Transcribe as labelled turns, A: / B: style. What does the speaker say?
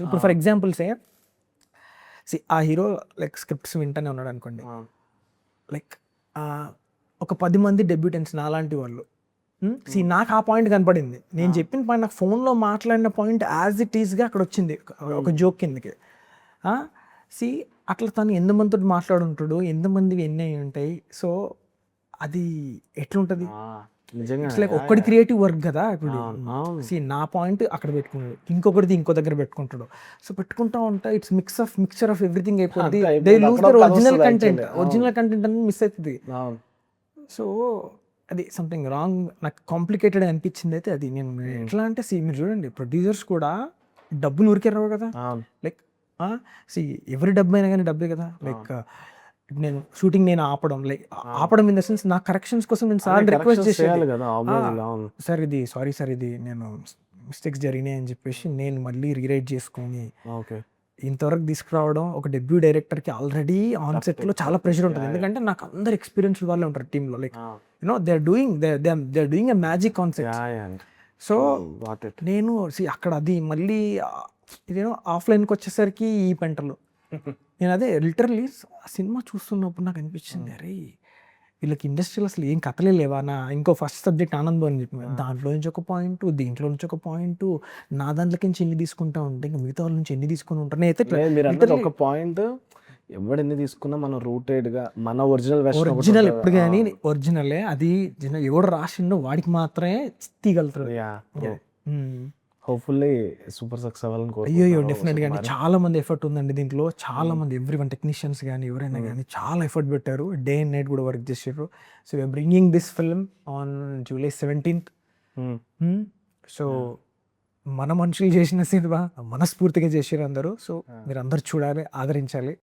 A: అవ్వచ్చు. ఇప్పుడు ఫర్ ఎగ్జాంపుల్సే ఆ హీరో లైక్ స్క్రిప్ట్స్ వింటూనే ఉన్నాడు అనుకోండి, లైక్ ఒక 10 మంది డెబ్యూటెంట్స్ నాలాంటి వాళ్ళు నాకు ఆ పాయింట్ కనపడింది. నేను చెప్పిన పాయింట్ నాకు ఫోన్లో మాట్లాడిన పాయింట్ యాజ్ ఇట్ ఈస్గా అక్కడ వచ్చింది ఒక జోక్ కిందకి. అట్లా తను ఎంతమందితో మాట్లాడుంటాడు, ఎంతమందివి ఎన్ని అయి ఉంటాయి. సో అది ఎట్లుంటుంది, ఇట్స్ లైక్ ఒక్కడి క్రియేటివ్ వర్క్ కదా. ఇప్పుడు నా పాయింట్ అక్కడ పెట్టుకున్నాడు, ఇంకొకటిది ఇంకో దగ్గర పెట్టుకుంటాడు. సో పెట్టుకుంటా ఉంటా ఇట్స్ మిక్చర్ ఆఫ్ ఎవ్రీథింగ్ అయిపోతుంది. They lose there original content అని మిస్ అవుతుంది. సో అది సంథింగ్ రాంగ్, నాకు కాంప్లికేటెడ్ అనిపించింది అయితే అది. నేను ఎట్లా అంటే మీరు చూడండి, ప్రొడ్యూసర్స్ కూడా డబ్బులు ఊరికే రావు కదా. లైక్ ఎవరి డబ్బు అయినా కానీ డబ్బే కదా. లైక్ నేను షూటింగ్ నేను ఆపడం ఇన్ ద సెన్స్ నా కరెక్షన్స్ కోసం నేను సార్ రిక్వెస్ట్ చేసేది కదా, సార్ ఇది సారీ సార్ ఇది నేను మిస్టేక్స్ జరిగినాయి అని చెప్పేసి నేను మళ్ళీ రీరైట్ చేసుకొని ఇంతవరకు తీసుకురావడం. ఒక డెబ్యూ డైరెక్టర్కి ఆల్రెడీ ఆన్ సెట్లో చాలా ప్రెషర్ ఉంటుంది, ఎందుకంటే నాకు అందరు ఎక్స్పీరియన్స్ వాళ్ళే ఉంటారు టీంలో. Like they are doing a magic concept. So నేను అక్కడ అది మళ్ళీ ఇదేనో ఆఫ్లైన్కి వచ్చేసరికి ఈ పెంటలు. నేను అదే లిటరలీ ఆ సినిమా చూస్తున్నప్పుడు నాకు అనిపించింది, అరే వీళ్ళకి ఇండస్ట్రీలో అసలు ఏం కథలే లేవా. ఇంకో ఫస్ట్ సబ్జెక్ట్ ఆనంద్ అని చెప్పి దాంట్లో నుంచి ఒక పాయింట్, దీంట్లో నుంచి ఒక పాయింట్, నా దాంట్లోకి నుంచి ఎన్ని తీసుకుంటా ఉంటే ఇంకా మిగతా వాళ్ళ నుంచి ఎన్ని తీసుకుని ఉంటాను అయితే
B: ఒక పాయింట్. ఎవడు ఎన్ని తీసుకున్నా మనం రూటెడ్గా మన
A: ఒరిజినల్ ఎప్పుడు కానీ ఒరిజినలే. అది ఎవడు రాసిండో వాడికి మాత్రమే తీయగలుగుతారు.
B: హోప్ఫుల్లీ సూపర్ సక్సెస్ అవ్వాలని
A: అయ్యో డెఫినెట్గా అండి. చాలా మంది ఎఫర్ట్ ఉందండి దీంట్లో. చాలా మంది ఎవ్రీవన్ టెక్నీషియన్స్ కానీ ఎవరైనా కానీ చాలా ఎఫర్ట్ పెట్టారు, డే అండ్ నైట్ కూడా వర్క్ చేసారు. So we're bringing this film on July 17th. So మన మనుషులు చేసిన సినిమా మనస్ఫూర్తిగా చేసారు అందరూ. సో మీరు అందరు చూడాలి, ఆదరించాలి.